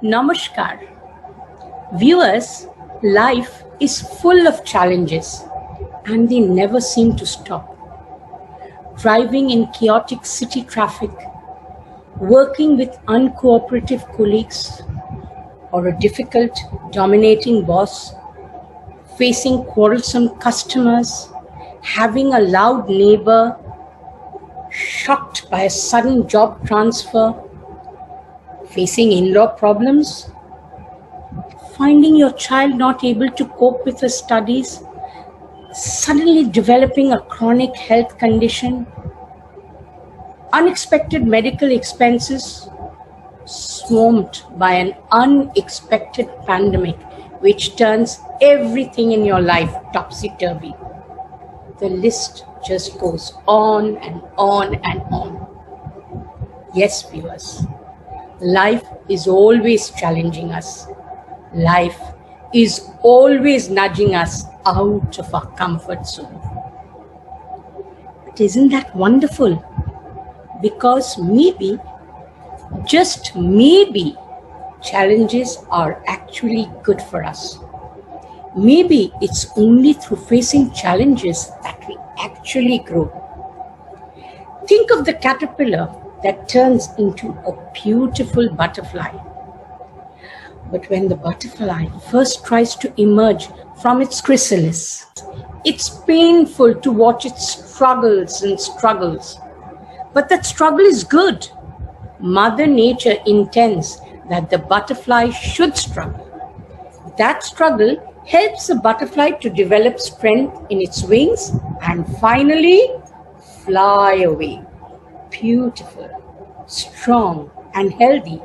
Namaskar. Viewers, life is full of challenges and they never seem to stop. Driving in chaotic city traffic, working with uncooperative colleagues, or a difficult, dominating boss, facing quarrelsome customers, having a loud neighbor, shocked by a sudden job transfer, facing in law problems, finding your child not able to cope with her studies, suddenly developing a chronic health condition, unexpected medical expenses, swamped by an unexpected pandemic which turns everything in your life topsy turvy. The list just goes on and on and on. Yes, viewers, life is always challenging us. Life is always nudging us out of our comfort zone. But isn't that wonderful? Because maybe, just maybe, challenges are actually good for us. Maybe it's only through facing challenges that we actually grow. Think of the caterpillar that turns into a beautiful butterfly. But when the butterfly first tries to emerge from its chrysalis, it's painful to watch it struggles and struggles. But that struggle is good. Mother Nature intends that the butterfly should struggle. That struggle helps the butterfly to develop strength in its wings and finally fly away. Beautiful, strong, and healthy.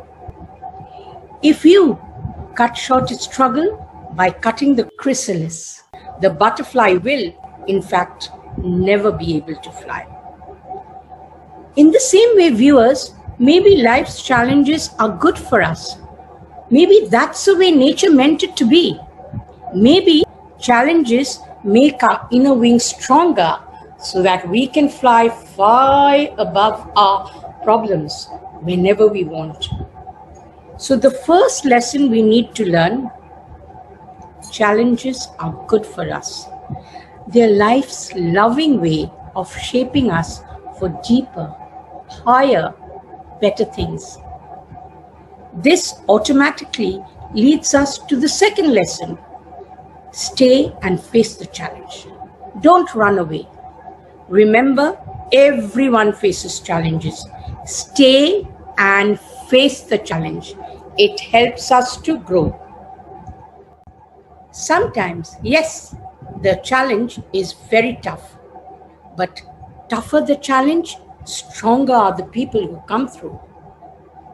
If you cut short its struggle by cutting the chrysalis, the butterfly will, in fact, never be able to fly. In the same way, viewers, maybe life's challenges are good for us. Maybe that's the way nature meant it to be. Maybe challenges make our inner wings stronger so that we can fly far above our problems whenever we want. So the first lesson we need to learn, challenges are good for us. They're life's loving way of shaping us for deeper, higher, better things. This automatically leads us to the second lesson. Stay and face the challenge. Don't run away. Remember, everyone faces challenges. Stay and face the challenge. It helps us to grow. Sometimes, yes, the challenge is very tough. But tougher the challenge, stronger are the people who come through.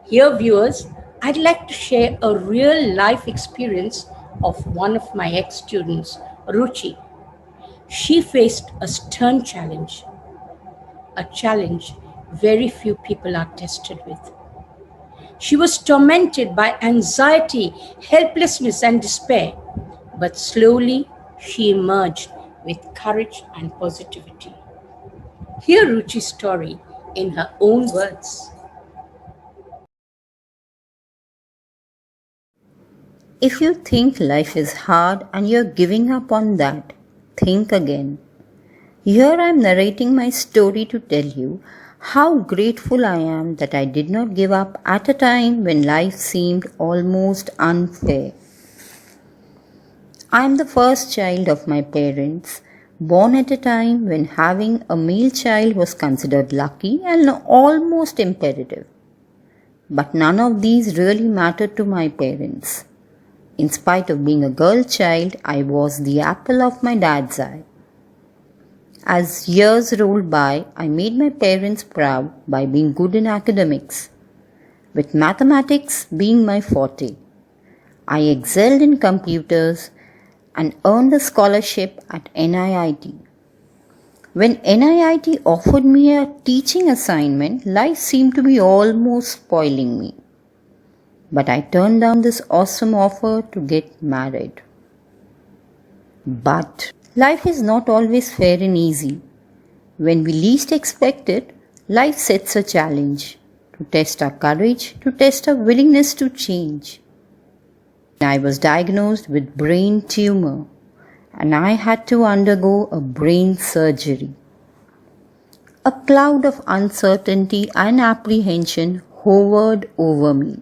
Here, viewers, I'd like to share a real life experience of one of my ex-students, Ruchi. She faced a stern challenge, a challenge very few people are tested with. She was tormented by anxiety, helplessness, and despair, but slowly she emerged with courage and positivity. Hear Ruchi's story in her own words. If you think life is hard and you're giving up on that, think again. Here I am narrating my story to tell you how grateful I am that I did not give up at a time when life seemed almost unfair. I am the first child of my parents, born at a time when having a male child was considered lucky and almost imperative. But none of these really mattered to my parents. In spite of being a girl child, I was the apple of my dad's eye. As years rolled by, I made my parents proud by being good in academics, with mathematics being my forte. I excelled in computers and earned a scholarship at NIIT. When NIIT offered me a teaching assignment, life seemed to be almost spoiling me. But I turned down this awesome offer to get married. But life is not always fair and easy. When we least expect it, life sets a challenge to test our courage, to test our willingness to change. I was diagnosed with brain tumor and I had to undergo a brain surgery. A cloud of uncertainty and apprehension hovered over me.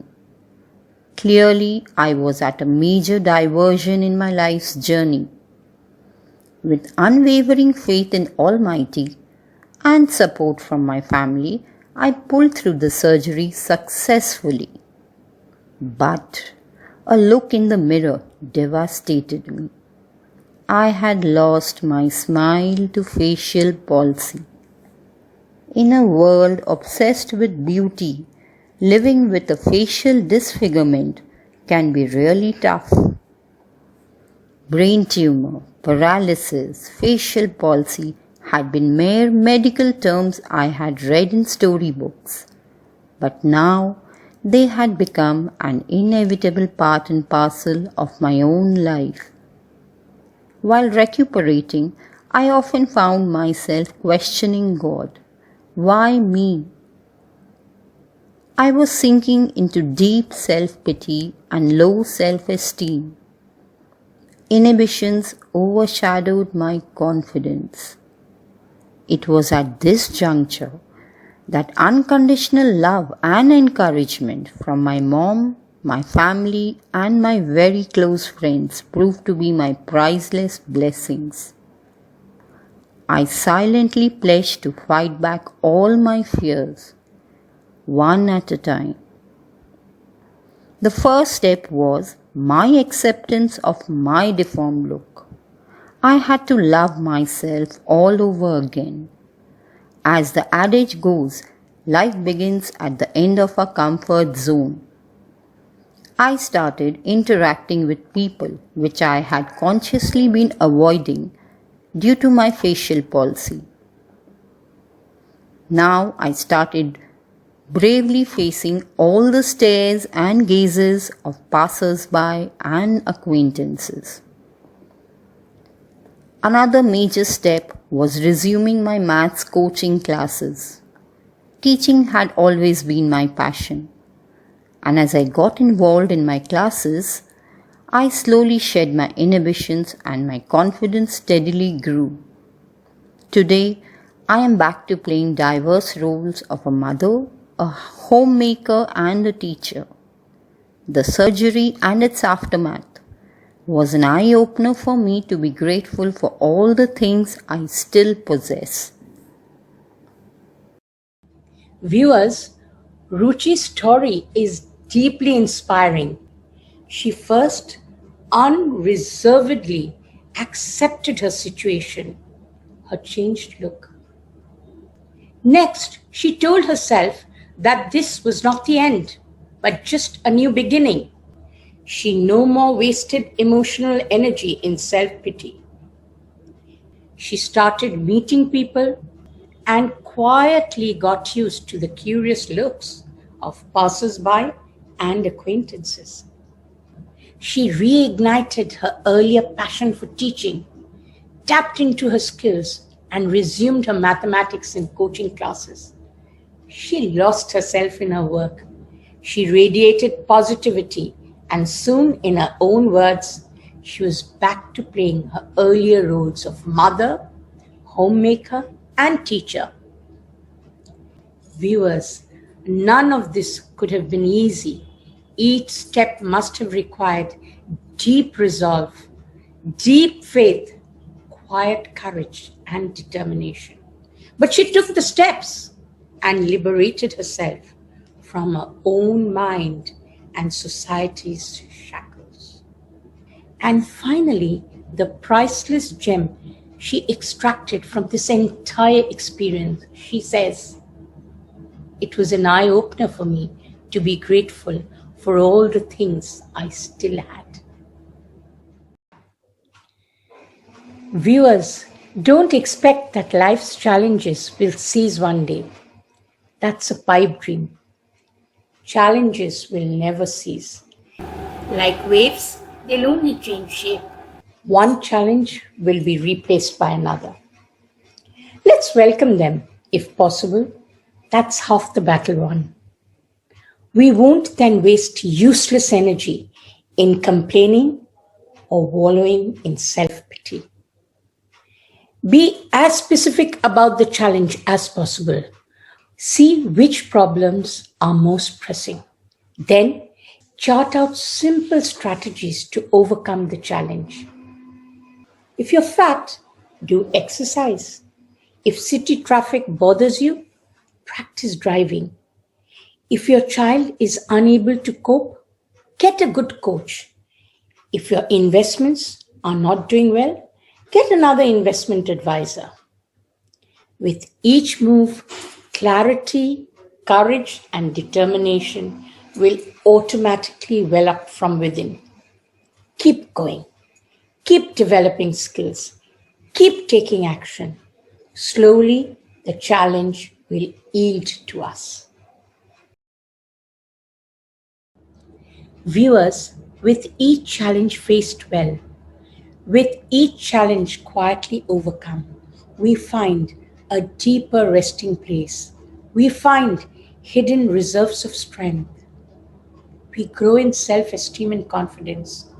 Clearly, I was at a major diversion in my life's journey. With unwavering faith in Almighty and support from my family, I pulled through the surgery successfully. But a look in the mirror devastated me. I had lost my smile to facial palsy. In a world obsessed with beauty, living with a facial disfigurement can be really tough. Brain tumor, paralysis, facial palsy had been mere medical terms I had read in storybooks, but now they had become an inevitable part and parcel of my own life. While recuperating, I often found myself questioning God. Why me? I was sinking into deep self-pity and low self-esteem. Inhibitions overshadowed my confidence. It was at this juncture that unconditional love and encouragement from my mom, my family, and my very close friends proved to be my priceless blessings. I silently pledged to fight back all my fears, one at a time. The first step was my acceptance of my deformed look. I had to love myself all over again. As the adage goes, life begins at the end of a comfort zone. I started interacting with people which I had consciously been avoiding due to my facial palsy. Now I started bravely facing all the stares and gazes of passers-by and acquaintances. Another major step was resuming my maths coaching classes. Teaching had always been my passion, and as I got involved in my classes, I slowly shed my inhibitions and my confidence steadily grew. Today, I am back to playing diverse roles of a mother, a homemaker, and a teacher. The surgery and its aftermath was an eye-opener for me to be grateful for all the things I still possess. Viewers, Ruchi's story is deeply inspiring. She first unreservedly accepted her situation, her changed look. Next, she told herself that this was not the end, but just a new beginning. She no more wasted emotional energy in self-pity. She started meeting people and quietly got used to the curious looks of passers-by and acquaintances. She reignited her earlier passion for teaching, tapped into her skills, and resumed her mathematics and coaching classes. She lost herself in her work. She radiated positivity, and soon, in her own words, she was back to playing her earlier roles of mother, homemaker, and teacher. Viewers, none of this could have been easy. Each step must have required deep resolve, deep faith, quiet courage, and determination. But she took the steps and liberated herself from her own mind and society's shackles. And finally, the priceless gem she extracted from this entire experience, she says, "It was an eye-opener for me to be grateful for all the things I still had." Viewers, don't expect that life's challenges will cease one day. That's a pipe dream. Challenges will never cease. Like waves, they'll only change shape. One challenge will be replaced by another. Let's welcome them, if possible. That's half the battle won. We won't then waste useless energy in complaining or wallowing in self pity. Be as specific about the challenge as possible. See which problems are most pressing. Then chart out simple strategies to overcome the challenge. If you're fat, do exercise. If city traffic bothers you, practice driving. If your child is unable to cope, get a good coach. If your investments are not doing well, get another investment advisor. With each move, clarity, courage, and determination will automatically well up from within. Keep going. Keep developing skills. Keep taking action. Slowly, the challenge will yield to us. Viewers, with each challenge faced well, with each challenge quietly overcome, we find a deeper resting place. We find hidden reserves of strength. We grow in self esteem and confidence.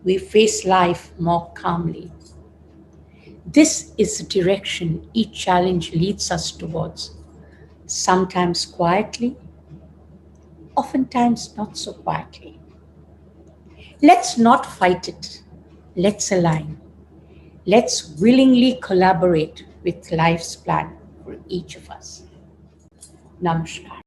We face life more calmly. This is the direction each challenge leads us towards, sometimes quietly, oftentimes not so quietly. Let's not fight it. Let's align. Let's willingly collaborate with life's plan for each of us. Namaskar.